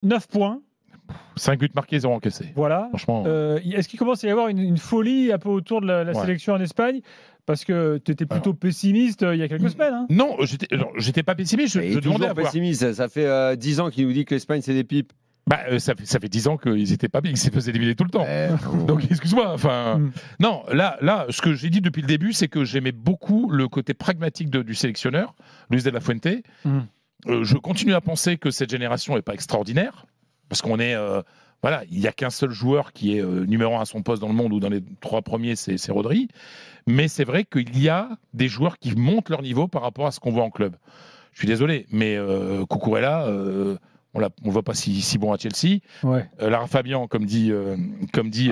9 points. 5 buts marqués, 0 encaissés. Voilà. Franchement. Est-ce qu'il commence à y avoir une folie un peu autour de la sélection en Espagne? Parce que tu étais plutôt pessimiste il y a quelques semaines. Hein. Non, j'étais pas pessimiste. Je demandais à voir. Pessimiste. Ça fait 10 ans qu'il nous dit que l'Espagne, c'est des pipes. Ça fait 10 ans qu'ils étaient pas bien, qu'ils se faisaient éliminer tout le temps. Donc, excuse-moi. Non, là, ce que j'ai dit depuis le début, c'est que j'aimais beaucoup le côté pragmatique du sélectionneur, Luis de la Fuente. Je continue à penser que cette génération n'est pas extraordinaire, parce qu'on est... voilà, il n'y a qu'un seul joueur qui est numéro 1 à son poste dans le monde, ou dans les 3 premiers, c'est Rodri. Mais c'est vrai qu'il y a des joueurs qui montent leur niveau par rapport à ce qu'on voit en club. Je suis désolé, mais Cucurella, on ne le voit pas si bon à Chelsea. Ouais. Lara Fabian, comme dit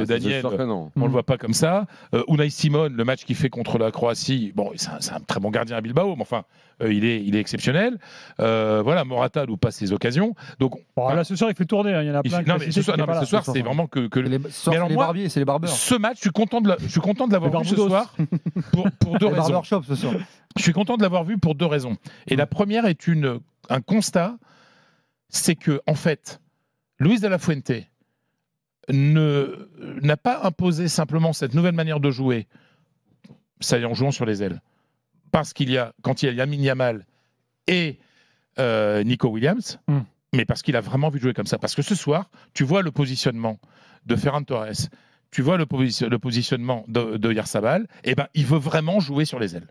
Daniel, on ne le voit pas comme ça. Unai Simon, le match qu'il fait contre la Croatie, bon, c'est un très bon gardien à Bilbao, mais enfin, il est exceptionnel. Voilà, Morata nous passe les occasions. Donc, là, ce soir, il fait tourner. Il y en a plein. Non, mais ce soir, c'est vraiment que. C'est les barbiers, c'est les barbeurs. Ce match, je suis content de l'avoir vu ce soir pour deux raisons. Barbershop ce soir. Je suis content de l'avoir vu pour 2 raisons. Et la première est un constat, c'est que en fait, Luis de la Fuente n'a pas imposé simplement cette nouvelle manière de jouer, ça y est, en jouant sur les ailes, parce quand il y a Lamine Yamal et Nico Williams, mais parce qu'il a vraiment vu jouer comme ça. Parce que ce soir, tu vois le positionnement de Ferran Torres, tu vois le positionnement de Oyarzabal, et ben il veut vraiment jouer sur les ailes.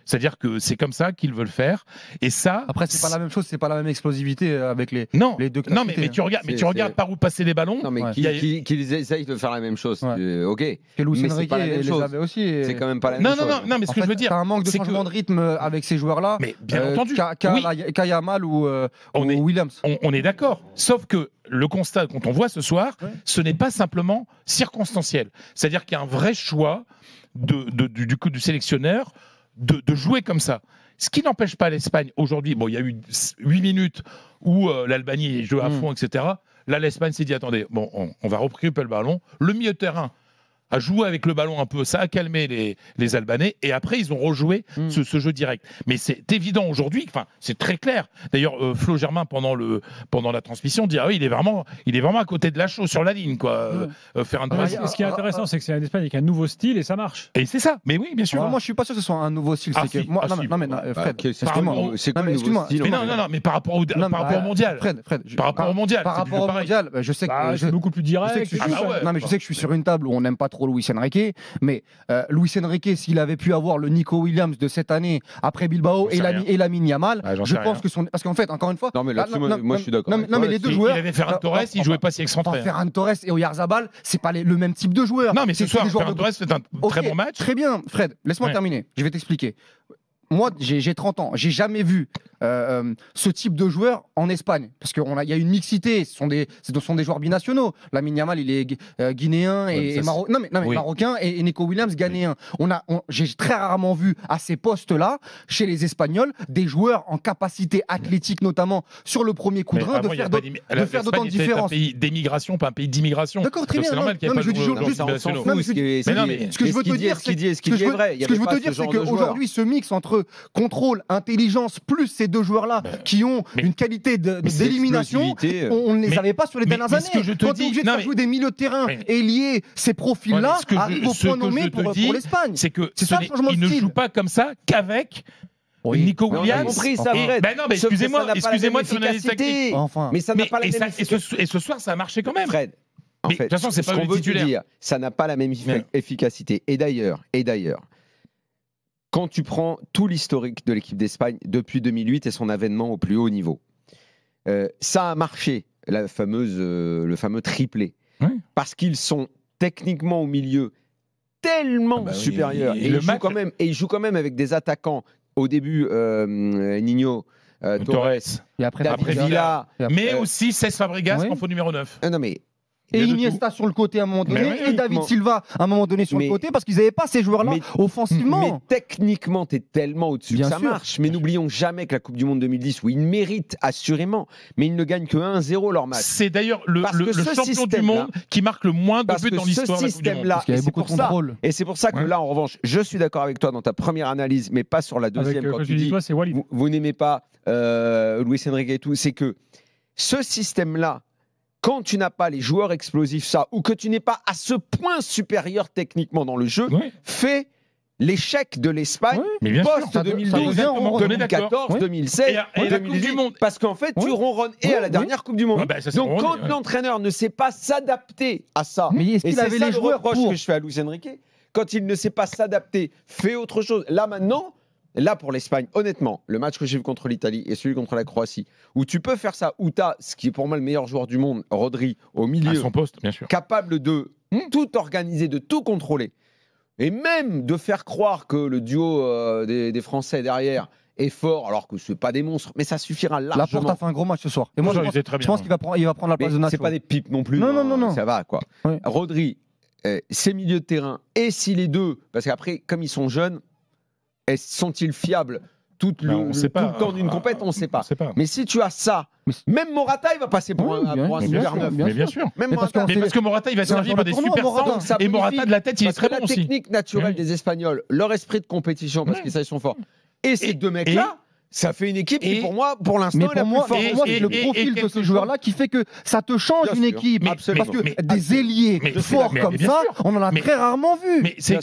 C'est-à-dire que c'est comme ça qu'ils veulent faire. Et ça. Après, c'est pas la même chose, c'est pas la même explosivité avec les deux non, mais tu regardes par où passer les ballons. Non, mais qu'ils essayent de faire la même chose. OK. Que Luis Enrique les avait aussi. C'est quand même pas la même chose. Non, mais ce que je veux dire. C'est un manque de changement de rythme avec ces joueurs-là. Mais bien entendu. Qu'a Yamal ou Williams. On est d'accord. Sauf que le constat, quand on voit ce soir, ce n'est pas simplement circonstanciel. C'est-à-dire qu'il y a un vrai choix du sélectionneur de jouer comme ça. Ce qui n'empêche pas l'Espagne aujourd'hui, bon, il y a eu 8 minutes où l'Albanie jouait à fond, etc. Là, l'Espagne s'est dit, attendez, bon, on va récupérer le ballon. Le milieu de terrain a joué avec le ballon un peu, ça a calmé les Albanais, et après, ils ont rejoué ce jeu direct. Mais c'est évident aujourd'hui, c'est très clair. D'ailleurs, Flo Germain, pendant la transmission, dit, ah oui, il est vraiment à côté de la chose, sur la ligne, quoi. Ferran Torres. Ce qui est intéressant, c'est que c'est un Espagne avec un nouveau style, et ça marche. Et c'est ça, mais oui, bien sûr. Moi, je suis pas sûr que ce soit un nouveau style. Fred, c'est quoi le nouveau style? Mais par rapport au mondial. Par rapport au mondial. Par rapport au mondial, je sais que c'est beaucoup plus direct. Je sais que je suis sur une table où on n'aime pas trop Luis Enrique, mais Luis Enrique, s'il avait pu avoir le Nico Williams de cette année après Bilbao et Lamine Yamal, je pense que parce qu'en fait, encore une fois, non mais là-dessus, moi je suis d'accord. Non mais les deux joueurs, il avait Ferran Torres, il jouait pas si excentré. Ferran Torres et Oyarzabal, c'est pas le même type de joueur. Non mais ce soir, Ferran Torres fait un très bon match. Très bien, Fred, laisse-moi terminer. Je vais t'expliquer. Moi, j'ai 30 ans, j'ai jamais vu ce type de joueur en Espagne, parce qu'il y a une mixité, ce sont des joueurs binationaux. Lamine Yamal, il est guinéen et marocain, et Nico Williams, ghanéen. J'ai très rarement vu à ces postes-là, chez les Espagnols, des joueurs en capacité athlétique, notamment sur le premier coup de rein, de faire d'autant de différence. C'est un pays d'émigration, pas un pays d'immigration. D'accord, très bien. C'est normal qu'il n'y ait pas de joueurs binationaux. Ce que je veux te dire, c'est qu'aujourd'hui, ce mix entre contrôle, intelligence, plus ces deux joueurs-là qui ont une qualité d'élimination, on ne les avait pas sur les dernières années. Quand tu es obligé de faire jouer des milieux de terrain et lier ces profils-là, arrive au point nommé pour l'Espagne. C'est que il ne joue pas comme ça qu'avec Nico Williams. Compris ça, Fred. Non, mais excusez-moi de son analyse tactique. Mais ça n'a pas la même efficacité. Et ce soir, ça a marché quand même. Fred, de toute façon, c'est pas le titulaire. Ça n'a pas la même efficacité. Et d'ailleurs, quand tu prends tout l'historique de l'équipe d'Espagne depuis 2008 et son avènement au plus haut niveau, ça a marché, le fameux triplé, parce qu'ils sont techniquement au milieu tellement supérieurs. Et ils jouent quand même avec des attaquants au début, Nino, Torres, et après Villa, mais aussi Cesc Fabregas en faux numéro 9. Non mais et Iniesta sur le côté à un moment donné, et David Silva à un moment donné sur le côté, parce qu'ils n'avaient pas ces joueurs-là offensivement. Mais techniquement, tu es tellement au-dessus que ça marche. Mais n'oublions jamais que la Coupe du Monde 2010, où ils méritent assurément, mais ils ne gagnent que 1-0 leur match. C'est d'ailleurs le champion du monde qui marque le moins de buts dans l'histoire de la Coupe du Monde. Parce qu'il y avait beaucoup de contrôle. Et c'est pour ça que là, en revanche, je suis d'accord avec toi dans ta première analyse, mais pas sur la deuxième. Quand tu dis vous n'aimez pas Luis Enrique et tout, c'est que ce système-là, quand tu n'as pas les joueurs explosifs, ou que tu n'es pas à ce point supérieur techniquement dans le jeu, fait l'échec de l'Espagne post-2012, 2014, 2016, 2018, parce qu'en fait, tu ronronnes à la dernière Coupe du Monde. Donc, quand l'entraîneur ne sait pas s'adapter à ça, et c'est ça le reproche que je fais à Luis Enrique, quand il ne sait pas s'adapter, fait autre chose. Là, maintenant, pour l'Espagne, honnêtement, le match que j'ai vu contre l'Italie et celui contre la Croatie, où tu peux faire ça, où tu as, ce qui est pour moi le meilleur joueur du monde, Rodri, au milieu, à son poste, bien sûr, capable de tout organiser, de tout contrôler, et même de faire croire que le duo des Français derrière est fort, alors que ce n'est pas des monstres, mais ça suffira largement. Laporte a fait un gros match ce soir. Et moi, je pense qu'il va prendre la place de Nacho. Ce n'est pas des pipes non plus. Non. Ça va, quoi. Oui. Rodri, ses milieux de terrain, et si les deux, parce qu'après, comme ils sont jeunes, sont-ils fiables tout le temps d'une compète, on ne sait pas. Mais si tu as ça, même Morata, il va passer pour un super neuf. Mais bien sûr. Parce que Morata, il va servir par des super centres. Et Morata, de la tête, il est très bon aussi. La technique naturelle des Espagnols, leur esprit de compétition, parce que ça, ils sont forts. Et ces deux mecs-là, ça fait une équipe qui, pour moi, pour l'instant, est la plus forte. Pour moi, c'est le profil de ce joueur-là qui fait que ça te change une équipe. Parce que des ailiers forts comme ça, on en a très rarement vu. Mais c'est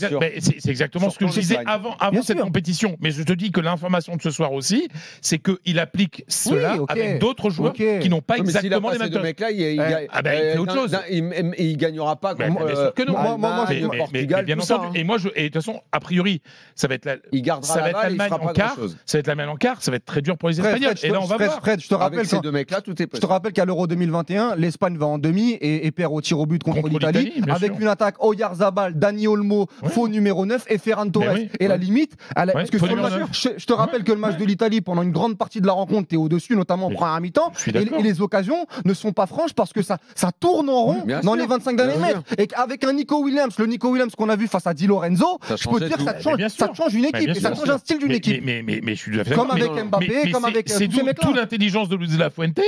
exactement ce que je disais avant cette compétition. Mais je te dis que l'information de ce soir aussi, c'est qu'il applique cela avec d'autres joueurs qui n'ont pas exactement les mêmes. Ces deux mecs-là, il fait autre chose. Il gagnera pas contre le Portugal. Bien entendu. Et moi, de toute façon, a priori, ça va être l'Allemagne en quart. Ça va être l'Allemagne en quart. Ça va être très dur pour les Espagnols. Et là, on va voir. Je te rappelle ces deux mecs-là, tout est possible. Je te rappelle qu'à l'Euro 2021, l'Espagne va en demi et perd au tir au but contre l'Italie, avec une attaque Oyarzabal, Dani Olmo, faux numéro 9 et Ferran Torres. Et la limite, parce que je te rappelle que le match de l'Italie, pendant une grande partie de la rencontre, t'es au-dessus, notamment en première mi-temps, et les occasions ne sont pas franches parce que ça tourne en rond dans les 25 derniers mètres. Et avec un Nico Williams, le Nico Williams qu'on a vu face à Di Lorenzo, je peux te dire que ça te change une équipe et ça change un style d'une équipe. Mais je suis comme avec Mbappé, comme avec c'est toute l'intelligence de Luis de la Fuente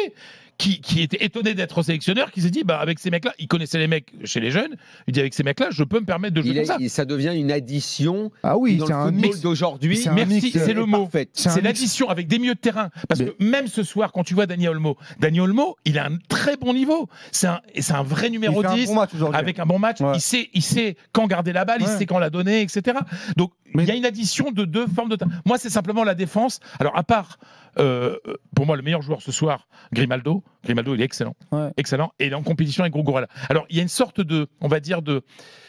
qui était étonné d'être sélectionneur, qui s'est dit avec ces mecs-là, il connaissait les mecs chez les jeunes, il dit avec ces mecs-là, je peux me permettre de jouer comme ça. Ça devient une addition dans le football d'aujourd'hui. Merci, c'est le mot. C'est l'addition avec des milieux de terrain. Parce que même ce soir, quand tu vois Dani Olmo, il a un très bon niveau. C'est un vrai numéro 10 avec un bon match. Il sait quand garder la balle, il sait quand la donner, etc. Donc il y a une addition de deux formes de terrain. Moi, c'est simplement la défense. Alors à part pour moi, le meilleur joueur ce soir, Grimaldo. Grimaldo, il est excellent. Excellent. Et il est en compétition avec Cucurella. Alors, il y a une sorte de, on va dire, de.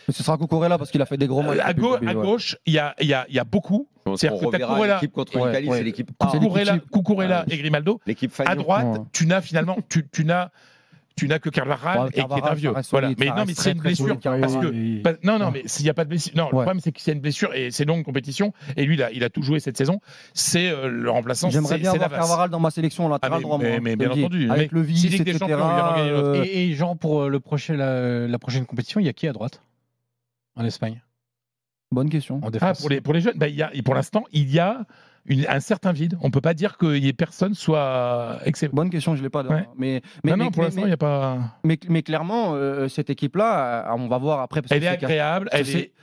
Mais ce sera Cucurella parce qu'il a fait des gros matchs. À gauche, il y a beaucoup. C'est-à-dire que Cucurella, l'équipe contre l'Italie, c'est l'équipe. Cucurella et Grimaldo. À droite, tu n'as finalement, tu n'as que Carvajal et qui est un vieux. Voilà. Mais non, mais c'est une blessure. Mais s'il n'y a pas de blessure. Non, le problème, c'est qu'il y a une blessure et c'est longue compétition. Et lui, il a tout joué cette saison. C'est le remplaçant. J'aimerais bien avoir Carvajal dans ma sélection latéral droit. Mais bien entendu. Avec le vice, etc. Et Jean, pour la prochaine compétition, il y a qui à droite en Espagne? Bonne question. Pour les jeunes, pour l'instant, il y a un certain vide. On ne peut pas dire qu'il y ait personne soit excellent. Bonne question, je ne l'ai pas. Mais pour l'instant, il n'y a pas. Mais clairement, cette équipe-là, on va voir après. Parce elle est agréable.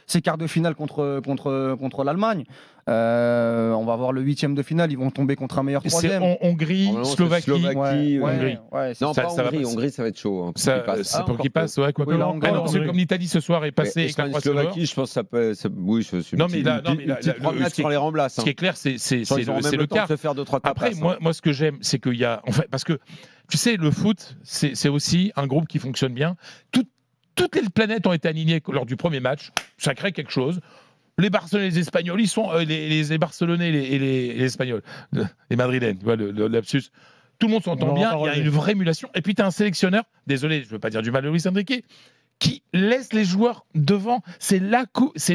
C'est quart de finale contre l'Allemagne. On va voir le 8e de finale. Ils vont tomber contre un meilleur troisième. C'est Hongrie, Slovaquie. Hongrie. Non, pas Hongrie. Hongrie, ça va être chaud. C'est pour qu'ils passent. C'est comme l'Italie ce soir est passée. Slovaquie, je pense que ça peut. Oui, je suis. Non, mais là, sur les remplaces. Ce qui est clair, c'est le cas. Après, moi, ce que j'aime, c'est qu'il y a. Parce que, tu sais, le foot, c'est aussi un groupe qui fonctionne bien. Toutes les planètes ont été alignées lors du premier match. Ça crée quelque chose. Les Barcelonais, les Espagnols, ils sont les Barcelonais et les Espagnols, les Madrilènes, tu vois le lapsus. Tout le monde s'entend bien. Il y a une vraie émulation. Et puis tu as un sélectionneur. Désolé, je ne veux pas dire du mal de Luis Enrique, qui laisse les joueurs devant. C'est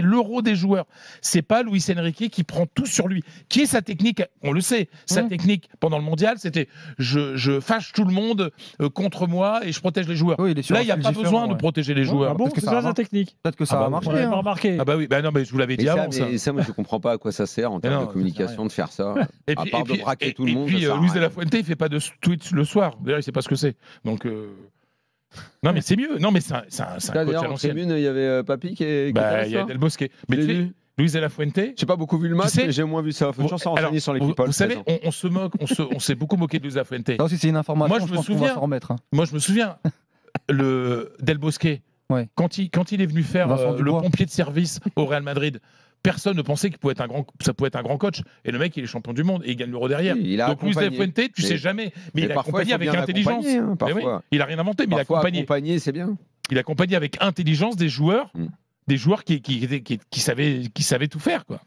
l'euro des joueurs. C'est pas Luis Enrique qui prend tout sur lui. Qui est sa technique? On le sait. Sa technique pendant le mondial, c'était je fâche tout le monde contre moi et je protège les joueurs. Là, il n'y a pas besoin de protéger les joueurs. Bon, c'est ça sa technique. Peut-être que ça va marcher. Pas remarqué. Ah bah oui, non, mais je vous l'avais dit avant. Ça, moi, je comprends pas à quoi ça sert en termes de communication de faire ça. À part de braquer tout le monde. Et puis, Luis de la Fuente, il fait pas de tweets le soir. D'ailleurs, il sait pas ce que c'est. Donc. Non mais c'est mieux. Non mais c'est un coach à l'ancienne. Il y avait Papi qui était là. Il y a Del Bosque. Mais tu sais, Luis de la Fuente. J'ai pas beaucoup vu le match, mais j'ai moins vu ça. Faut toujours s'en renseigner sur l'équipe. Vous savez, on se moque, on s'est beaucoup moqué de Luis de la Fuente. Ça aussi, c'est une information. Moi, je me souviens. Moi, je me souviens. Del Bosque, quand il est venu faire le pompier de service au Real Madrid, personne ne pensait qu'il pouvait être ça pouvait être un grand coach. Et le mec, il est champion du monde et il gagne l'Euro derrière. Oui, donc Luis de Fuente, tu sais jamais. Mais il a accompagné avec intelligence. Il a rien inventé, mais il a accompagné. C'est bien. Il a accompagné avec intelligence des joueurs qui savaient tout faire, quoi.